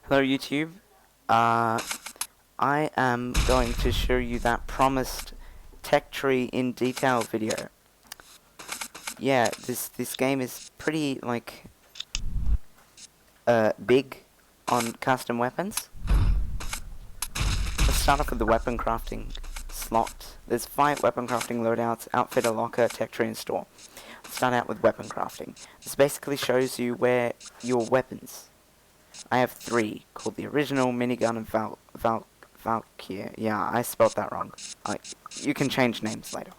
Hello YouTube, I am going to show you that promised tech tree in detail video. Yeah, this game is pretty big on custom weapons. Let's start off with the weapon crafting slot. There's 5 weapon crafting loadouts, outfitter, locker, tech tree, and store. Let's start out with weapon crafting. This basically shows you where your weapons. I have 3, called the original, minigun, and Valkyrie. Yeah, I spelled that wrong. You can change names later.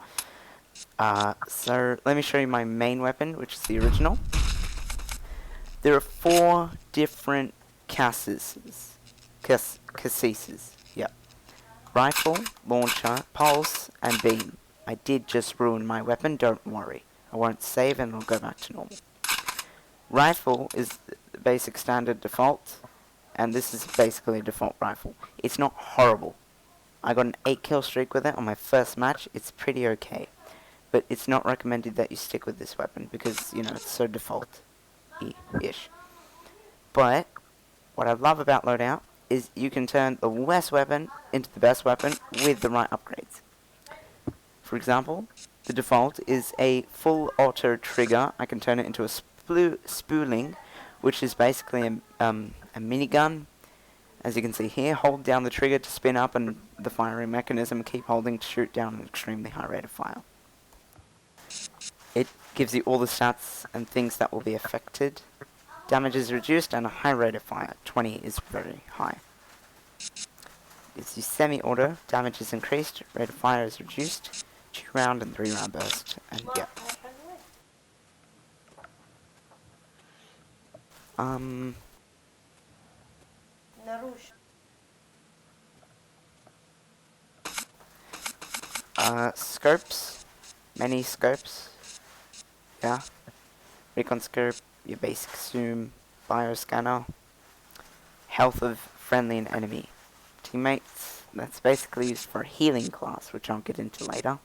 So let me show you my main weapon, which is the original. There are 4 different casses. Yep. Rifle, launcher, pulse, and beam. I did just ruin my weapon, don't worry. I won't save and it'll go back to normal. Rifle is the basic standard default, and this is basically a default rifle. It's not horrible. I got an 8 kill streak with it on my first match. It's pretty okay, but it's not recommended that you stick with this weapon because, you know, it's so default-ish. But what I love about Loadout is you can turn the worst weapon into the best weapon with the right upgrades. For example, the default is a full auto trigger. I can turn it into a spooling, which is basically a minigun. As you can see here, hold down the trigger to spin up and the firing mechanism, keep holding to shoot down an extremely high rate of fire. It gives you all the stats and things that will be affected. Damage is reduced and a high rate of fire. 20 is very high. Gives you semi-auto, damage is increased, rate of fire is reduced, 2 round and 3 round burst, and yeah. Scopes, many scopes, yeah, recon scope, your basic zoom, bioscanner, health of friendly and enemy teammates, that's basically used for a healing class, which I'll get into later,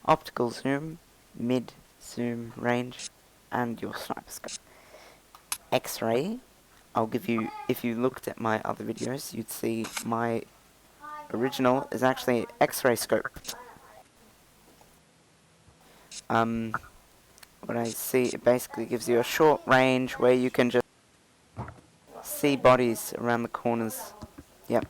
optical zoom, mid zoom range, and your sniper scope. X-ray, I'll give you, if you looked at my other videos, you'd see my original is actually X-ray scope. What I see, it basically gives you a short range where you can just see bodies around the corners. Yep,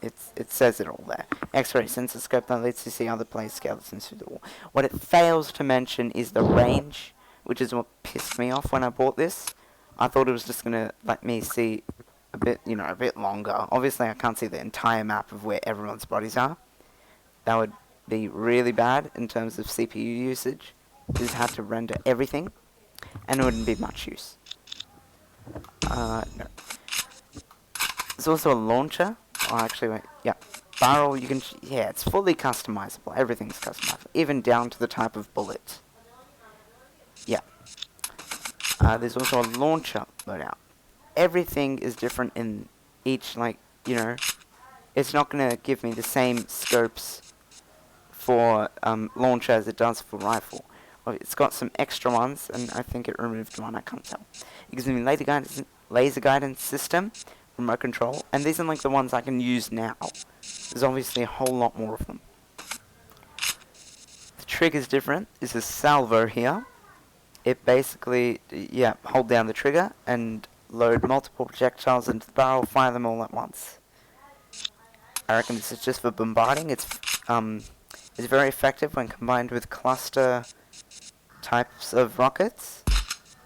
it says it all there. X-ray sensor scope that lets you see other players' skeletons through the wall. What it fails to mention is the range, which is what pissed me off when I bought this. I thought it was just gonna let me see a bit, you know, a bit longer. Obviously, I can't see the entire map of where everyone's bodies are. That would be really bad in terms of CPU usage. This had to render everything, and it wouldn't be much use. No. There's also a launcher. Oh, actually, wait. Yeah, barrel. You can. Yeah, it's fully customizable. Everything's customizable, even down to the type of bullet. Yeah. There's also a launcher loadout. Everything is different in each, you know, it's not going to give me the same scopes for launcher as it does for rifle. Well, it's got some extra ones, and I think it removed one, I can't tell. It gives me laser guidance system, remote control, and these are like the ones I can use now. There's obviously a whole lot more of them. The trigger's different. There's a salvo here. It basically, yeah, hold down the trigger and load multiple projectiles into the barrel, fire them all at once. I reckon this is just for bombarding. It's very effective when combined with cluster types of rockets,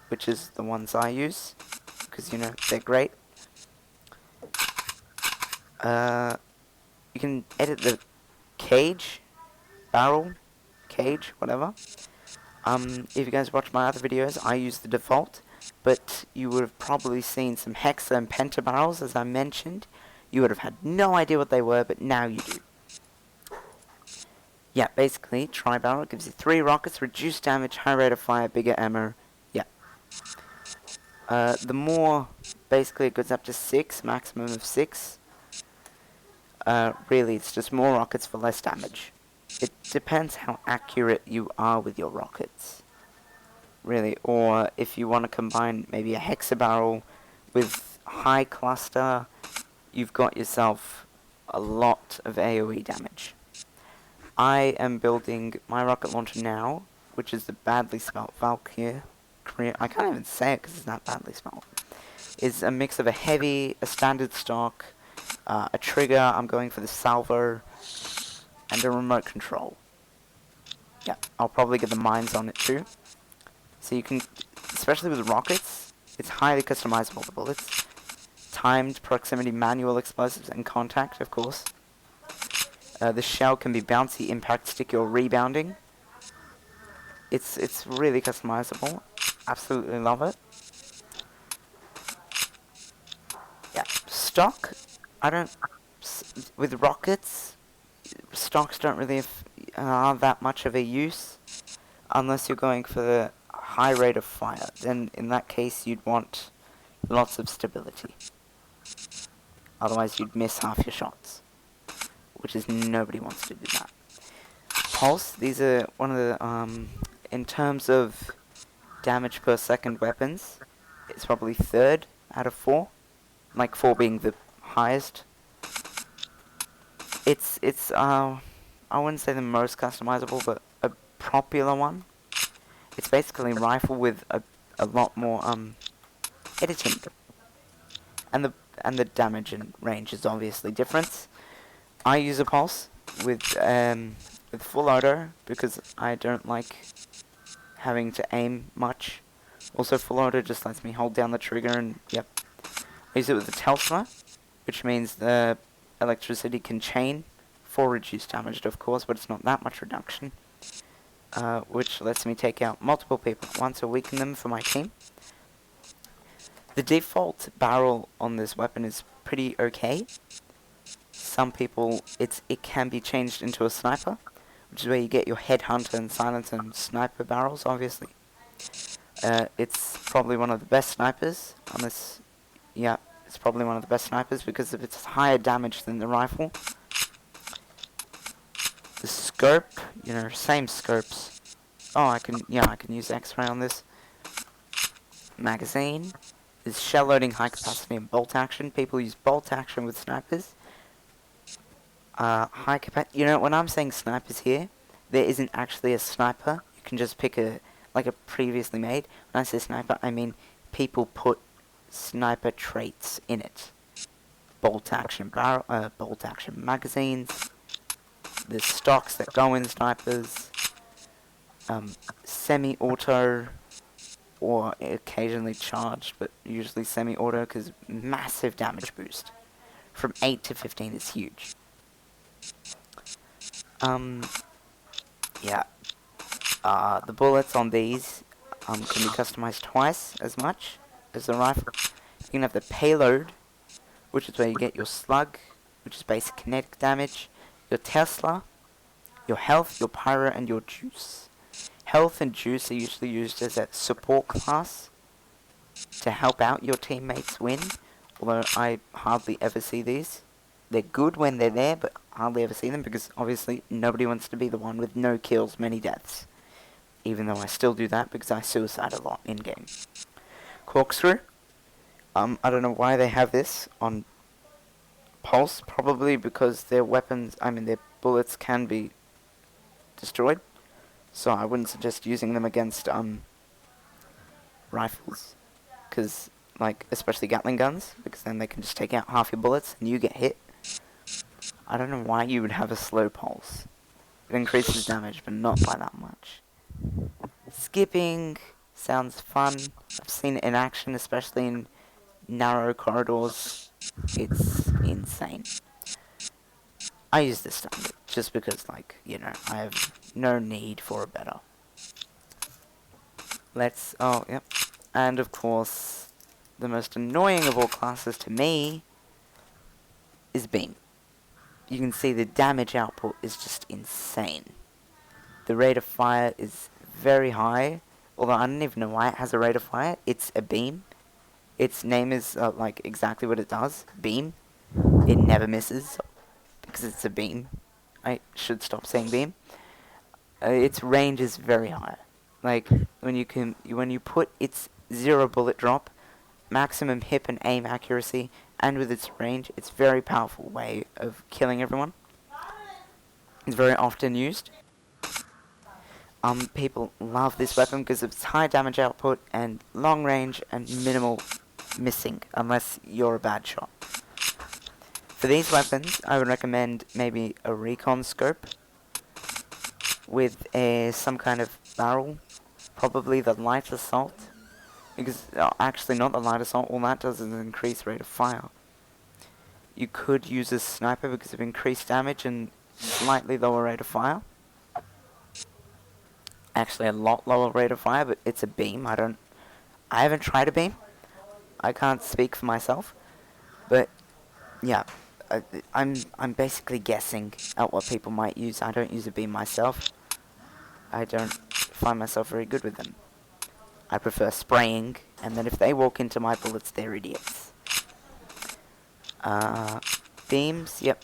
which is the ones I use, because, you know, they're great. You can edit the cage, barrel, cage, whatever. If you guys watch my other videos, I use the default, but you would have probably seen some hexa and penta barrels, as I mentioned. You would have had no idea what they were, but now you do. Yeah, basically, tri-barrel gives you 3 rockets, reduced damage, high rate of fire, bigger ammo. Yeah. The more, basically it goes up to 6, maximum of 6. Really, it's just more rockets for less damage. It depends how accurate you are with your rockets, really, or if you want to combine maybe a hexa barrel with high cluster, you've got yourself a lot of AoE damage. I am building my rocket launcher now, which is the badly spelled Valkyrie. I can't even say it because it's not badly spelled. It's a mix of a heavy, a standard stock, a trigger, I'm going for the salvo, and a remote control. Yeah, I'll probably get the mines on it too. So you can, especially with rockets, it's highly customizable, the bullets. Timed proximity manual explosives and contact, of course. The shell can be bouncy, impact, sticky, or rebounding. It's really customizable. Absolutely love it. Yeah, stock. I don't. With rockets, stocks don't really have that much of a use, unless you're going for the high rate of fire. Then in that case, you'd want lots of stability. Otherwise, you'd miss half your shots, which is nobody wants to do that. Pulse. These are one of the in terms of damage per second weapons, it's probably third out of 4. Like 4 being the highest. It's I wouldn't say the most customizable, but a popular one. It's basically a rifle with a lot more editing. And the damage and range is obviously different. I use a pulse with full auto because I don't like having to aim much. Also, full auto just lets me hold down the trigger and, yep. I use it with the Tesla, which means the electricity can chain for reduced damage, of course, but it's not that much reduction. Which lets me take out multiple people at once or weaken them for my team. The default barrel on this weapon is pretty okay. Some people, it can be changed into a sniper, which is where you get your headhunter and silencer and sniper barrels, obviously. It's probably one of the best snipers on this. Yeah, it's probably one of the best snipers because of its higher damage than the rifle. The scope, same scopes. Oh, I can use X-ray on this. Magazine is shell loading, high capacity, and bolt action. People use bolt action with snipers. High capacity. When I'm saying snipers here, there isn't actually a sniper. You can just pick a previously made. When I say sniper, I mean people put sniper traits in it. Bolt action magazines. There's stocks that go in snipers. Semi-auto or occasionally charged, but usually semi-auto because massive damage boost. From 8 to 15 is huge. Yeah. The bullets on these can be customized twice as much as the rifle. You can have the payload, which is where you get your slug, which is basic kinetic damage, your Tesla, your health, your pyro, and your juice. Health and juice are usually used as a support class to help out your teammates win, although I hardly ever see these. They're good when they're there, but hardly ever see them because obviously nobody wants to be the one with no kills, many deaths. Even though I still do that because I suicide a lot in-game. Corkscrew. I don't know why they have this on Pulse, probably because their weapons, their bullets can be destroyed. So I wouldn't suggest using them against rifles, because especially Gatling guns, because then they can just take out half your bullets and you get hit. I don't know why you would have a slow pulse. It increases damage, but not by that much. Skipping sounds fun. I've seen it in action, especially in narrow corridors. It's insane. I use this standard just because, I have no need for a better. Yep. And of course, the most annoying of all classes to me is Beam. You can see the damage output is just insane. The rate of fire is very high, although I don't even know why it has a rate of fire. It's a beam. Its name is exactly what it does, beam. It never misses because it's a beam. I should stop saying beam. Its range is very high. When you put its 0 bullet drop maximum hip and aim accuracy, and with its range, it's a very powerful way of killing everyone. It's very often used. People love this weapon because of its high damage output and long range and minimal missing, unless you're a bad shot. For these weapons, I would recommend maybe a recon scope with some kind of barrel, probably the light assault, because actually not the light assault, all that does is increase rate of fire. You could use a sniper because of increased damage and slightly lower rate of fire. Actually a lot lower rate of fire, but it's a beam. I haven't tried a beam. I can't speak for myself, but yeah, I'm basically guessing at what people might use. I don't use a beam myself. I don't find myself very good with them. I prefer spraying, and then if they walk into my bullets, they're idiots. Beams, yep.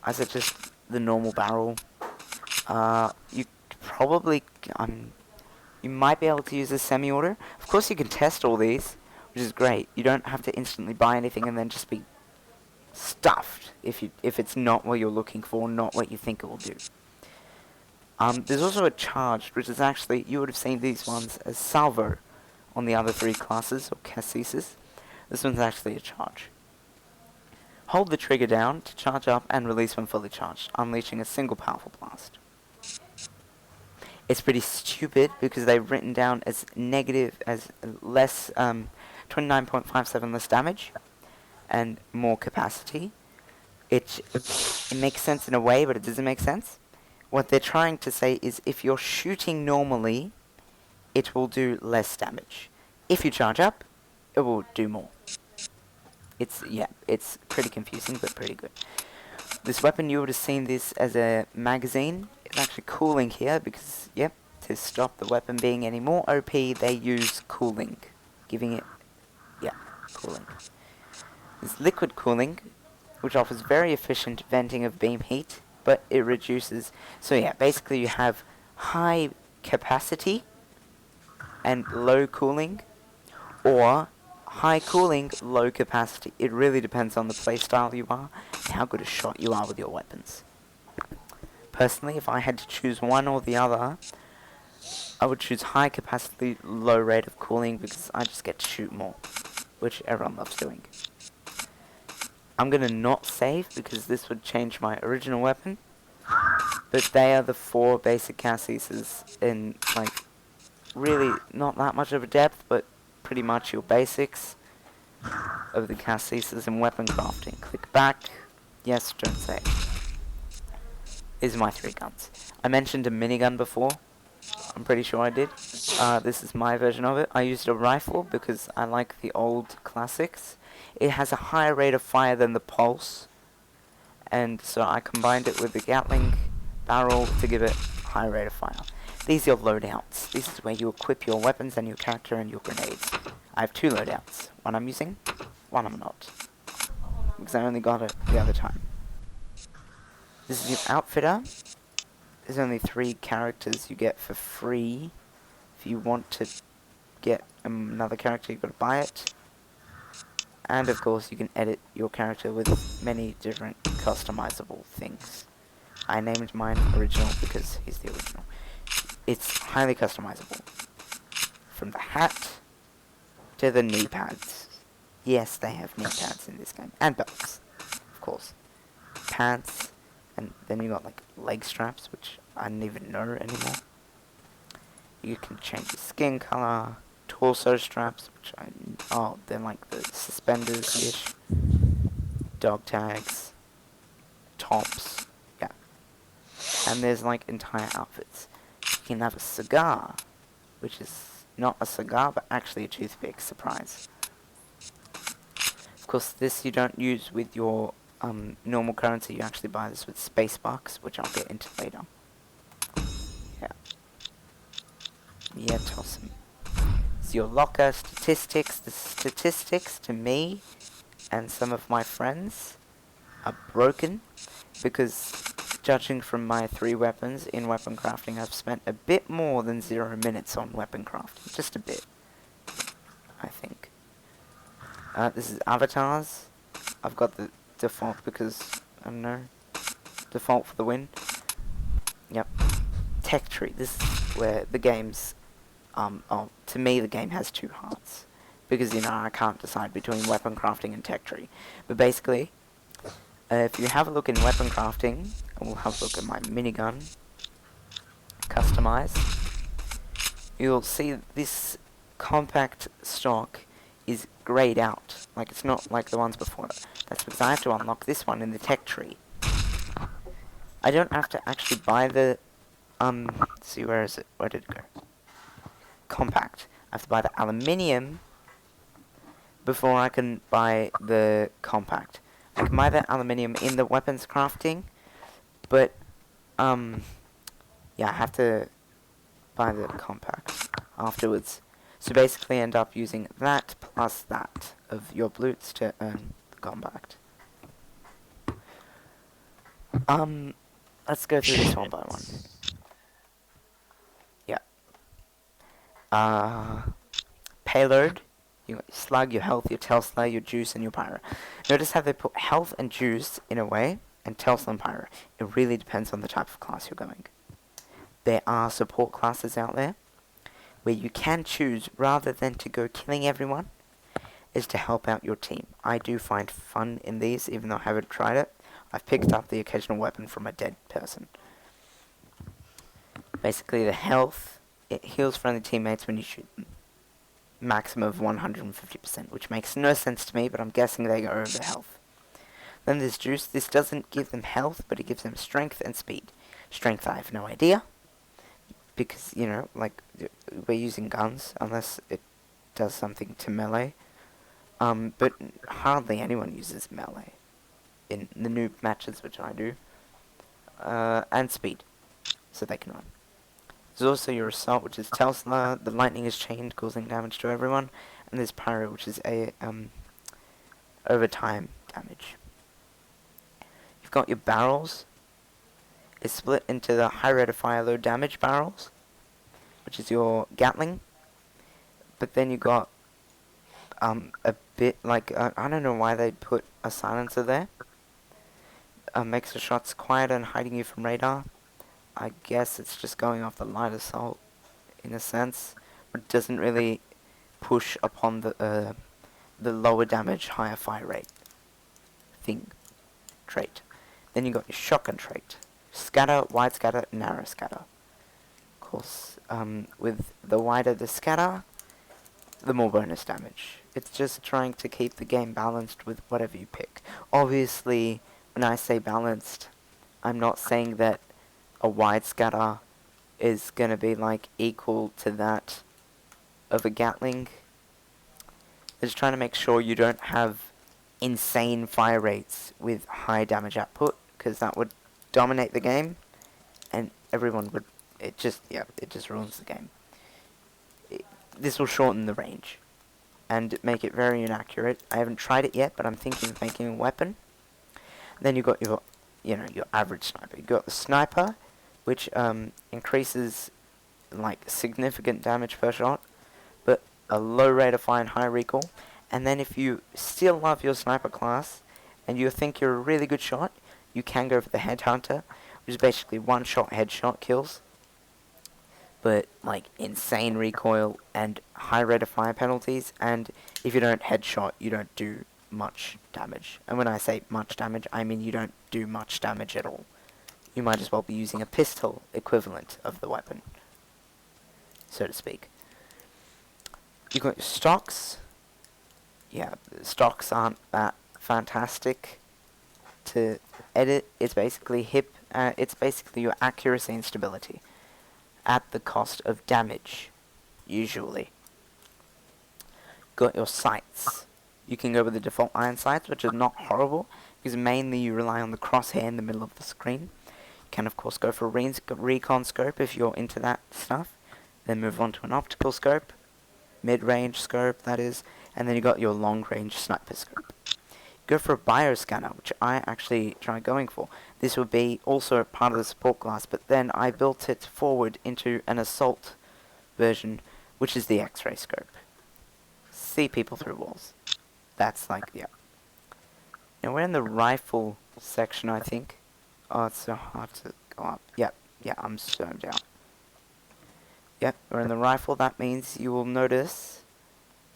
I suggest the normal barrel. You probably, you might be able to use a semi-auto. Of course you can test all these, which is great. You don't have to instantly buy anything and then just be stuffed if it's not what you're looking for, not what you think it will do. There's also a charged, which is actually, you would have seen these ones as salvo on the other three classes, or casseses. This one's actually a charge. Hold the trigger down to charge up and release when fully charged, unleashing a single powerful blast. It's pretty stupid because they've written down as negative, as less, 29.57 less damage and more capacity. It makes sense in a way, but it doesn't make sense. What they're trying to say is if you're shooting normally, it will do less damage. If you charge up, it will do more. It's pretty confusing, but pretty good. This weapon, you would have seen this as a magazine. It's actually cooling here because, yep, to stop the weapon being any more OP, they use cooling. Giving it, cooling. There's liquid cooling, which offers very efficient venting of beam heat, but it reduces. So yeah, basically you have high capacity and low cooling, or high cooling, low capacity. It really depends on the playstyle you are and how good a shot you are with your weapons. Personally, if I had to choose one or the other, I would choose high capacity, low rate of cooling because I just get to shoot more, which everyone loves doing. I'm gonna not save because this would change my original weapon, but they are the 4 basic casseses in, like, really not that much of a depth, but pretty much your basics of the casseses in weapon crafting. Click back. Yes, don't save. These are my 3 guns. I mentioned a minigun before. I'm pretty sure I did. This is my version of it. I used a rifle because I like the old classics. It has a higher rate of fire than the pulse, and so I combined it with the Gatling barrel to give it a high rate of fire. These are your loadouts. This is where you equip your weapons and your character and your grenades. I have 2 loadouts. One I'm using, one I'm not, because I only got it the other time. This is your outfitter. There's only 3 characters you get for free. If you want to get another character, you've got to buy it. And of course, you can edit your character with many different customizable things. I named mine original because he's the original. It's highly customizable. From the hat to the knee pads. Yes, they have knee pads in this game. And belts, of course. Pants. And then you got like leg straps, which I don't even know anymore. You can change the skin color. Torso straps, which they're like the suspenders-ish. Dog tags. Tops. Yeah. And there's like entire outfits. You can have a cigar, which is not a cigar, but actually a toothpick. Surprise. Of course, this you don't use with your normal currency. You actually buy this with Spacebox, which I'll get into later. Yeah. Yeah, toss him. It's your locker statistics. The statistics to me and some of my friends are broken because, judging from my 3 weapons in weapon crafting, I've spent a bit more than 0 minutes on weapon crafting. Just a bit, I think. This is avatars. I've got the default because, I don't know, default for the win. Yep. Tech tree. This is where the game's, to me the game has two hearts. Because, you know, I can't decide between weapon crafting and tech tree. But basically, if you have a look in weapon crafting, and we'll have a look at my minigun, customize, you'll see this compact stock is grayed out. Like, it's not like the ones before it. That's because I have to unlock this one in the tech tree. I don't have to actually buy the, let's see, where is it? Where did it go? Compact. I have to buy the aluminium before I can buy the compact. I can buy the aluminium in the weapons crafting, but, yeah, I have to buy the compact afterwards. So basically end up using that plus that of your blutes to earn the compact. Let's go through this one by one. Yeah. Payload. You got your slug, your health, your Tesla, your juice, and your pyro. Notice how they put health and juice in a way, and Tesla and pyro. It really depends on the type of class you're going. There are support classes out there where you can choose, rather than to go killing everyone, is to help out your team. I do find fun in these, even though I haven't tried it. I've picked up the occasional weapon from a dead person. Basically, the health, it heals friendly teammates when you shoot them. Maximum of 150%, which makes no sense to me, but I'm guessing they go over health. Then there's juice. This doesn't give them health, but it gives them strength and speed. Strength, I have no idea, because, you know, like, we're using guns, unless it does something to melee. But hardly anyone uses melee in the noob matches, which I do. And speed, so they can run. There's also your assault, which is Tesla. The lightning is chained, causing damage to everyone. And there's pyro, which is a overtime damage. You've got your barrels. It's split into the high rate of fire, low damage barrels, which is your Gatling. But then you got a bit like, I don't know why they put a silencer there. Makes the shots quieter and hiding you from radar. I guess it's just going off the light assault, in a sense, but it doesn't really push upon the lower damage, higher fire rate trait. Then you got your shotgun trait: scatter, wide scatter, narrow scatter. Of course, with the wider the scatter, the more bonus damage. It's just trying to keep the game balanced with whatever you pick. Obviously, when I say balanced, I'm not saying that a wide scatter is going to be like equal to that of a Gatling. It's trying to make sure you don't have insane fire rates with high damage output, because that would dominate the game, and everyone would, it just ruins the game. This will shorten the range and make it very inaccurate. I haven't tried it yet, but I'm thinking of making a weapon. Then you got your, you know, your average sniper. You got the sniper, which increases like significant damage per shot, but a low rate of fire and high recoil. And then if you still love your sniper class and you think you're a really good shot, you can go for the headhunter, which is basically one shot headshot kills, but like insane recoil and high rate of fire penalties. And if you don't headshot, you don't do much damage. And when I say much damage, I mean you don't do much damage at all. You might as well be using a pistol equivalent of the weapon, so to speak. You got your stocks. Yeah, stocks aren't that fantastic to edit. It's basically it's basically your accuracy and stability at the cost of damage, usually. Got your sights. You can go with the default iron sights, which is not horrible, because mainly you rely on the crosshair in the middle of the screen. You can of course go for a recon scope if you're into that stuff. Then move on to an optical scope, mid-range scope that is, and then you got your long-range sniper scope. Go for a bioscanner, which I actually tried going for. This would be also part of the support class, but then I built it forward into an assault version, which is the X-ray scope. See people through walls. That's like, yeah. Now we're in the rifle section, I think. Oh, it's so hard to go up. Yep, yeah, I'm so down. Yep, we're in the rifle. That means you will notice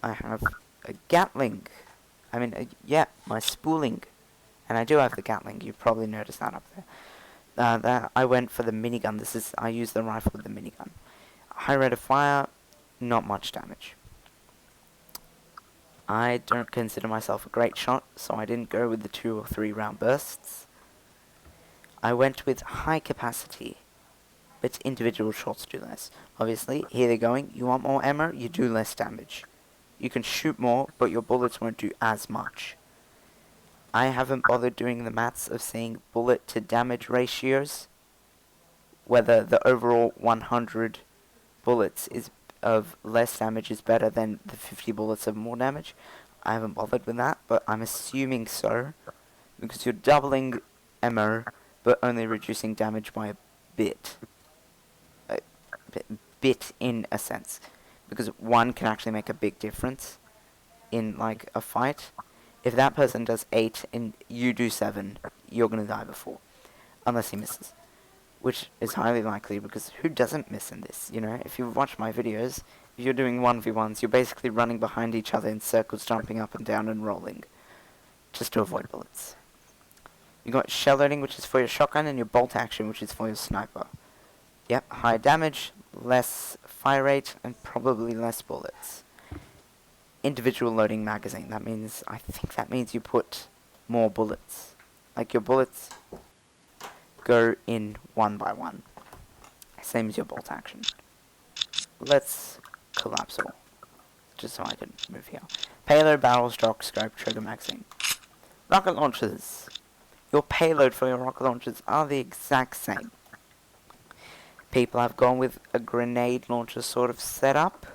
I have a Gatling. I mean, yeah, my spooling. And I do have the Gatling. You probably noticed that up there. That I went for the minigun. I use the rifle with the minigun. High rate of fire, not much damage. I don't consider myself a great shot, so I didn't go with the 2 or 3 round bursts. I went with high capacity, but individual shots do less. Obviously, here they're going. You want more ammo, you do less damage. You can shoot more, but your bullets won't do as much. I haven't bothered doing the maths of seeing bullet to damage ratios, whether the overall 100 bullets of less damage is better than the 50 bullets of more damage. I haven't bothered with that, but I'm assuming so, because you're doubling ammo, but only reducing damage by a bit. A bit in a sense, because one can actually make a big difference in like a fight. If that person does 8 and you do 7, you're gonna die before, unless he misses. Which is highly likely, because who doesn't miss in this, you know? If you've watched my videos, if you're doing 1v1s, you're basically running behind each other in circles, jumping up and down and rolling, just to avoid bullets. You got shell loading, which is for your shotgun, and your bolt action, which is for your sniper. Yep, higher damage, less fire rate, and probably less bullets. Individual loading magazine, I think that means you put more bullets. Like your bullets go in one by one. Same as your bolt action. Let's collapse all, just so I can move here. Payload, barrel, stock, scope, trigger, magazine. Rocket launchers. Your payload for your rocket launchers are the exact same. People have gone with a grenade launcher sort of setup,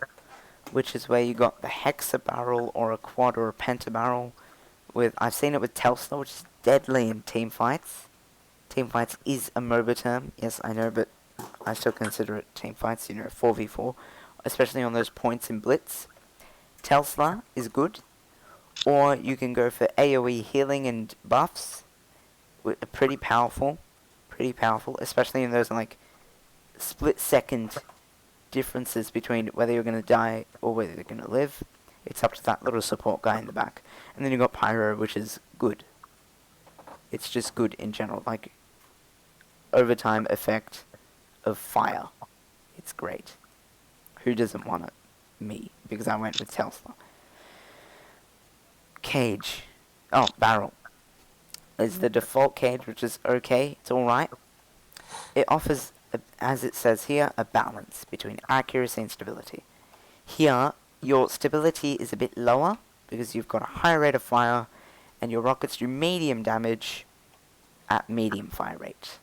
which is where you got the hexa barrel or a quad or a penta barrel. I've seen it with Tesla, which is deadly in team fights. Team fights is a MOBA term, yes I know, but I still consider it team fights, 4v4, especially on those points in Blitz. Tesla is good, or you can go for AoE healing and buffs, pretty powerful, especially in those like split second differences between whether you're going to die or whether you're going to live. It's up to that little support guy in the back. And then you got Pyro, which is good. It's just good in general, like overtime effect of fire. It's great. Who doesn't want it? Me, because I went with Tesla. Cage. Oh, barrel. Is the default cage, which is okay. It's alright. It offers, as it says here, a balance between accuracy and stability. Here, your stability is a bit lower, because you've got a higher rate of fire, and your rockets do medium damage at medium fire rate.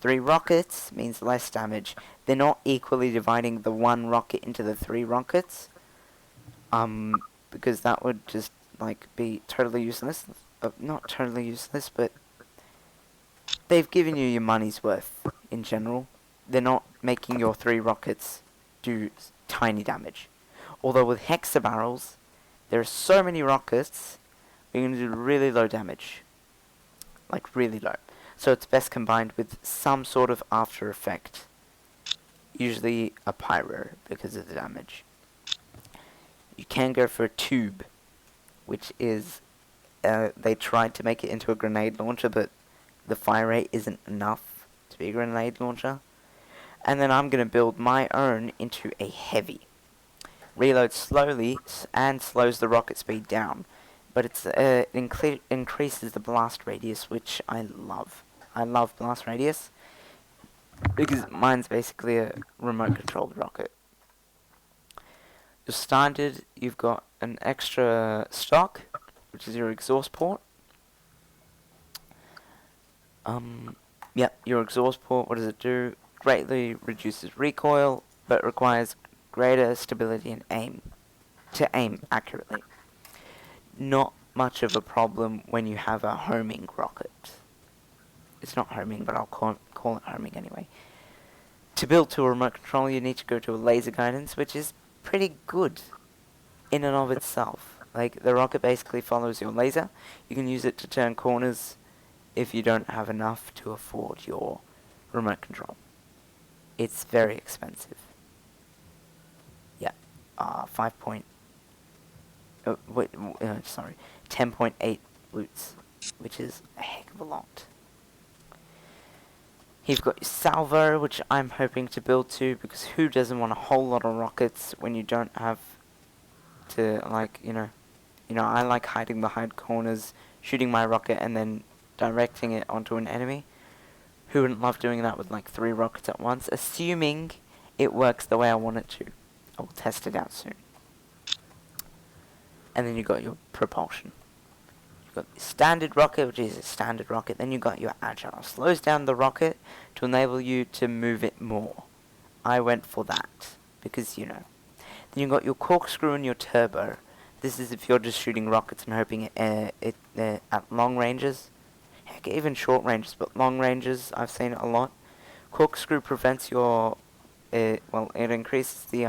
3 rockets means less damage. They're not equally dividing the 1 rocket into the 3 rockets, because that would just like be totally useless. Not totally useless, but they've given you your money's worth in general. They're not making your 3 rockets do tiny damage. Although with hexa barrels, there are so many rockets, you're going to do really low damage. Like really low. So it's best combined with some sort of after effect. Usually a pyro, because of the damage. You can go for a tube, which is, they tried to make it into a grenade launcher, but the fire rate isn't enough to be a grenade launcher. And then I'm going to build my own into a heavy. Reloads slowly and slows the rocket speed down, but it increases the blast radius, which I love. I love blast radius because mine's basically a remote controlled rocket. Your standard, you've got an extra stock, which is your exhaust port. Your exhaust port, what does it do? Greatly reduces recoil, but requires greater stability and aim, to aim accurately. Not much of a problem when you have a homing rocket. It's not homing, but I'll call it homing anyway. To build to a remote control, you need to go to a laser guidance, which is pretty good in and of itself. Like, the rocket basically follows your laser. You can use it to turn corners if you don't have enough to afford your remote control. It's very expensive. Yeah. 5 point... sorry. 10.8 loots, which is a heck of a lot. You've got your salvo, which I'm hoping to build too, because who doesn't want a whole lot of rockets when you don't have to, like, I like hiding behind corners, shooting my rocket, and then directing it onto an enemy. Who wouldn't love doing that with, like, 3 rockets at once, assuming it works the way I want it to. I'll test it out soon. And then you got your propulsion. You've got the standard rocket, which is a standard rocket. Then you got your agile. Slows down the rocket to enable you to move it more. I went for that, because, Then you got your corkscrew and your turbo. This is if you're just shooting rockets and hoping it at long ranges. Heck, even short ranges, but long ranges, I've seen it a lot. Corkscrew prevents your... it increases the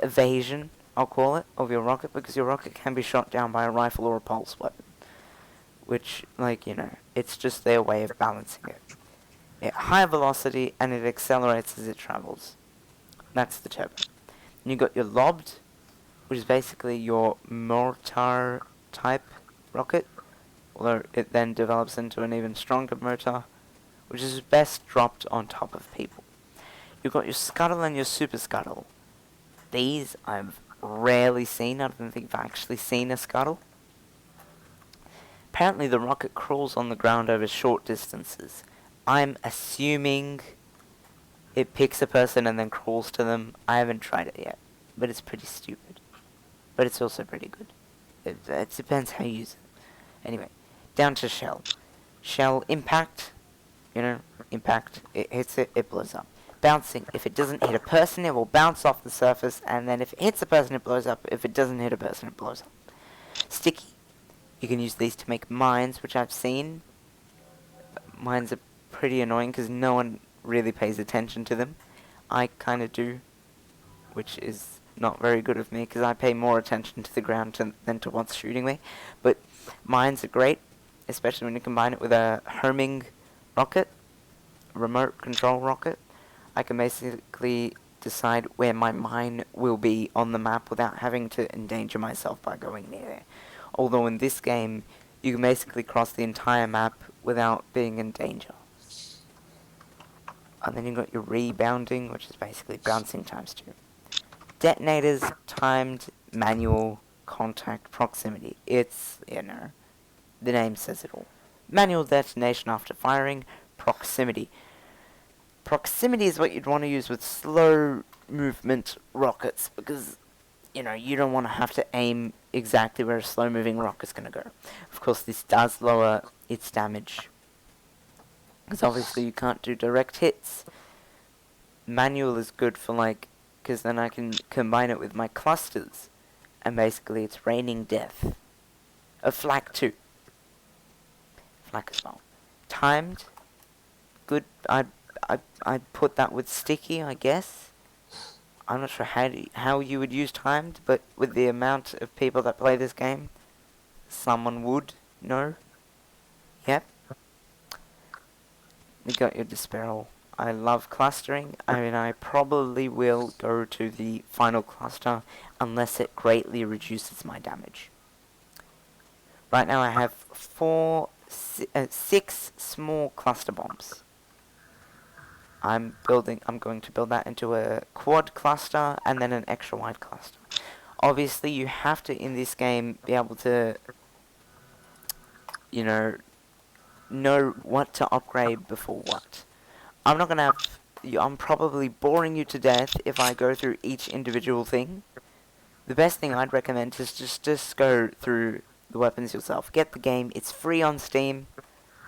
evasion, I'll call it, of your rocket, because your rocket can be shot down by a rifle or a pulse weapon. Which, it's just their way of balancing it. High velocity, and it accelerates as it travels. That's the turbo. And you got your lobbed, which is basically your mortar type rocket, although it then develops into an even stronger mortar, which is best dropped on top of people. You've got your scuttle and your super scuttle. These I've rarely seen. I don't think I've actually seen a scuttle. Apparently the rocket crawls on the ground over short distances. I'm assuming it picks a person and then crawls to them. I haven't tried it yet, but it's pretty stupid. But it's also pretty good. It depends how you use it. Anyway, down to shell. Shell impact, impact, it hits it, it blows up. Bouncing, if it doesn't hit a person, it will bounce off the surface, and then if it hits a person, it blows up. If it doesn't hit a person, it blows up. Sticky, you can use these to make mines, which I've seen. Mines are pretty annoying because no one really pays attention to them. I kind of do, which is not very good of me because I pay more attention to the ground than to what's shooting me. But mines are great, especially when you combine it with a homing rocket, remote control rocket. I can basically decide where my mine will be on the map without having to endanger myself by going near there. Although in this game, you can basically cross the entire map without being in danger. And then you've got your rebounding, which is basically bouncing times 2. Detonators, timed, manual, contact, proximity. It's, the name says it all. Manual detonation after firing, proximity. Proximity is what you'd want to use with slow movement rockets, because, you don't want to have to aim exactly where a slow moving rocket's going to go. Of course, this does lower its damage, because obviously you can't do direct hits. Manual is good for, because then I can combine it with my clusters, and basically it's raining death. A flak too. Flak as well. Timed, good. I'd put that with sticky, I guess. I'm not sure how you would use timed, but with the amount of people that play this game, someone would know. Yep. You got your disparable. I love clustering. I probably will go to the final cluster unless it greatly reduces my damage. Right now I have 6 small cluster bombs. I'm going to build that into a quad cluster and then an extra wide cluster. Obviously, you have to, in this game, be able to, know what to upgrade before what. I'm not gonna have... I'm probably boring you to death if I go through each individual thing. The best thing I'd recommend is just go through the weapons yourself. Get the game. It's free on Steam.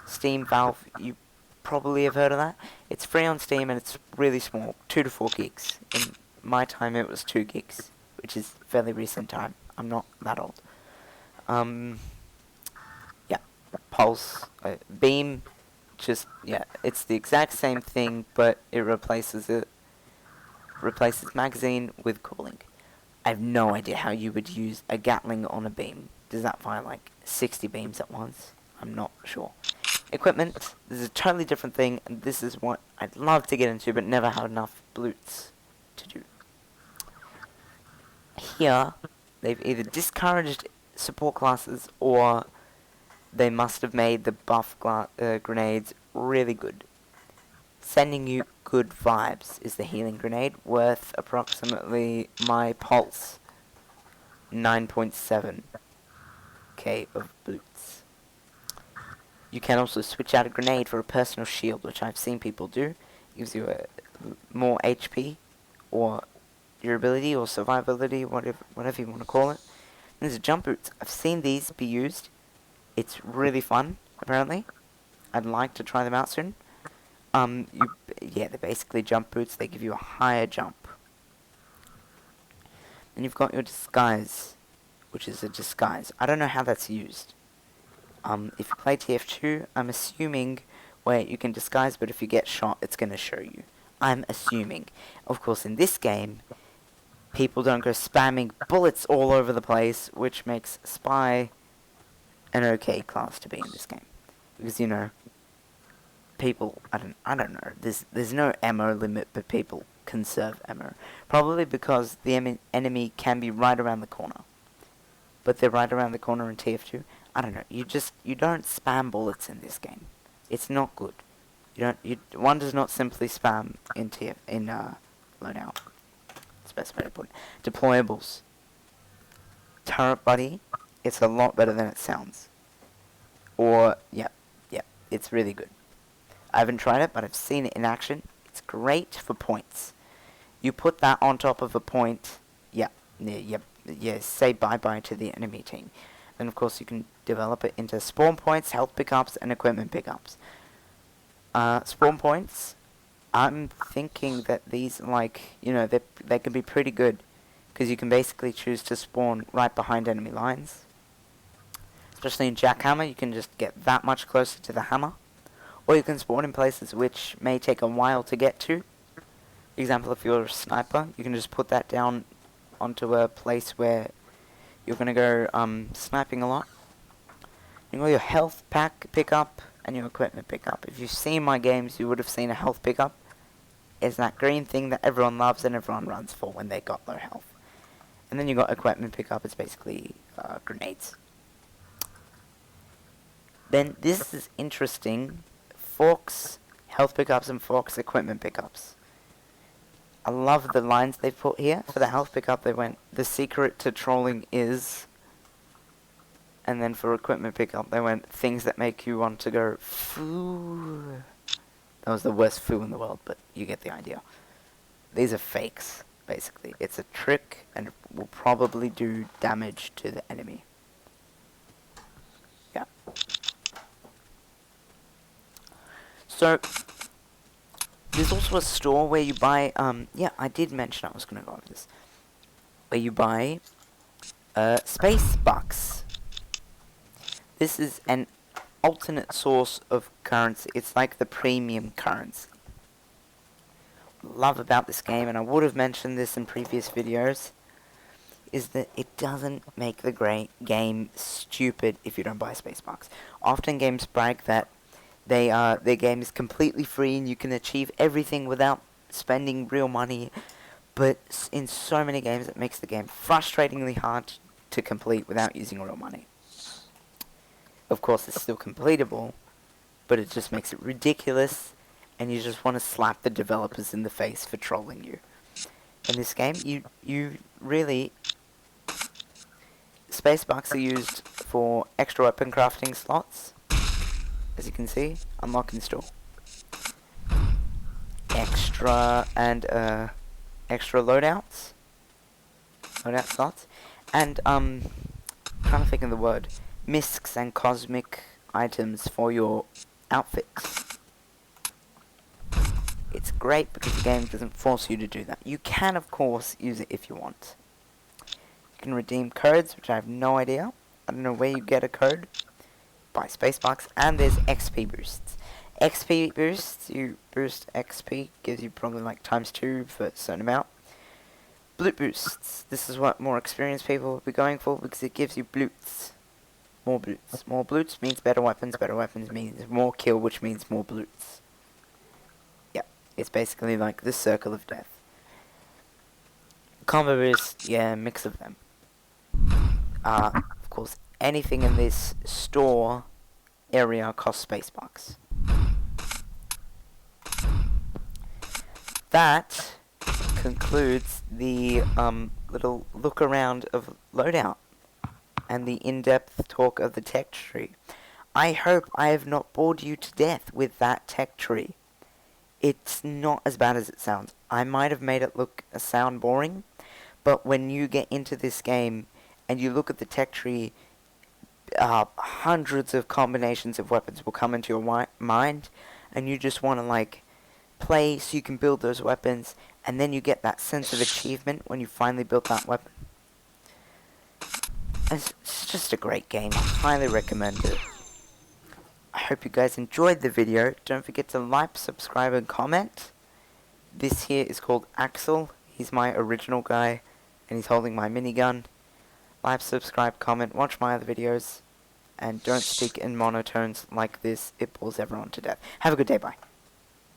Steam, Valve, you probably have heard of that. It's free on Steam and it's really small, 2 to 4 gigs. In my time it was 2 gigs, which is fairly recent time. I'm not that old. Yeah, Pulse, Beam, it's the exact same thing, but it replaces magazine with cooling. I have no idea how you would use a Gatling on a beam. Does that fire like 60 beams at once? I'm not sure. Equipment, this is a totally different thing, and this is what I'd love to get into, but never had enough bloots to do. Here, they've either discouraged support classes, or they must have made the buff grenades really good. Sending you good vibes is the healing grenade, worth approximately my pulse 9.7k of boots. You can also switch out a grenade for a personal shield, which I've seen people do. It gives you more HP, or durability, or survivability, whatever you want to call it. And there's jump boots. I've seen these be used. It's really fun, apparently. I'd like to try them out soon. They're basically jump boots. They give you a higher jump. And you've got your disguise, which is a disguise. I don't know how that's used. If you play TF2, I'm assuming where you can disguise, but if you get shot, it's going to show you. I'm assuming. Of course, in this game, people don't go spamming bullets all over the place, which makes Spy an okay class to be in this game. Because, you know, people, I don't know, there's no ammo limit, but people conserve ammo. Probably because the enemy can be right around the corner. But they're right around the corner in TF2. I don't know, you don't spam bullets in this game. It's not good. One does not simply spam in Loadout. It's the best way to put it. Deployables. Turret buddy, it's a lot better than it sounds. Or, yeah, it's really good. I haven't tried it, but I've seen it in action. It's great for points. You put that on top of a point, say bye-bye to the enemy team. Then, of course, you can develop it into spawn points, health pickups, and equipment pickups. Spawn points, I'm thinking that these, they can be pretty good. Because you can basically choose to spawn right behind enemy lines. Especially in Jackhammer, you can just get that much closer to the hammer. Or you can spawn in places which may take a while to get to. For example, if you're a sniper, you can just put that down onto a place where you're going to go sniping a lot. You got your health pack pickup and your equipment pickup. If you've seen my games, you would have seen a health pickup. It's that green thing that everyone loves and everyone runs for when they got low health. And then you got equipment pickup. It's basically grenades. Then this is interesting. Forks, health pickups, and forks equipment pickups. I love the lines they put here. For the health pickup, they went, the secret to trolling is... And then for equipment pickup, they went, things that make you want to go, foo. That was the worst foo in the world, but you get the idea. These are fakes, basically. It's a trick, and it will probably do damage to the enemy. Yeah. So, there's also a store where you buy, I did mention I was going to go over this. Where you buy, Spacebox. This is an alternate source of currency. It's like the premium currency. Love about this game, and I would have mentioned this in previous videos, is that it doesn't make the game stupid if you don't buy Spacebox. Often games brag that their game is completely free and you can achieve everything without spending real money, but in so many games it makes the game frustratingly hard to complete without using real money. Of course, it's still completable, but it just makes it ridiculous, and you just want to slap the developers in the face for trolling you. In this game, you really... Spacebox are used for extra weapon crafting slots. As you can see, unlock and store. Extra loadouts. Loadout slots. And, trying to think of the word. Miscs and cosmic items for your outfits. It's great because the game doesn't force you to do that. You can, of course, use it if you want. You can redeem codes, which I have no idea. I don't know where you get a code. By Spacebox, and there's XP boosts. XP boosts, you boost XP, gives you probably like ×2 for a certain amount. Bloot boosts. This is what more experienced people will be going for because it gives you bloots. More bloots. More bloots means better weapons. Better weapons means more kill, which means more bloots. Yeah, it's basically like the circle of death. Combo boost, yeah, mix of them. Of course, anything in this store area costs Spacebox. That concludes the little look around of Loadout and the in-depth talk of the tech tree. I hope I have not bored you to death with that tech tree. It's not as bad as it sounds. I might have made it sound boring, but when you get into this game and you look at the tech tree, hundreds of combinations of weapons will come into your mind, and you just want to like play so you can build those weapons, and then you get that sense of achievement when you finally built that weapon. It's just a great game. I highly recommend it. I hope you guys enjoyed the video. Don't forget to like, subscribe, and comment. This here is called Axel. He's my original guy, and he's holding my minigun. Like, subscribe, comment, watch my other videos, and don't speak in monotones like this. It bores everyone to death. Have a good day, bye.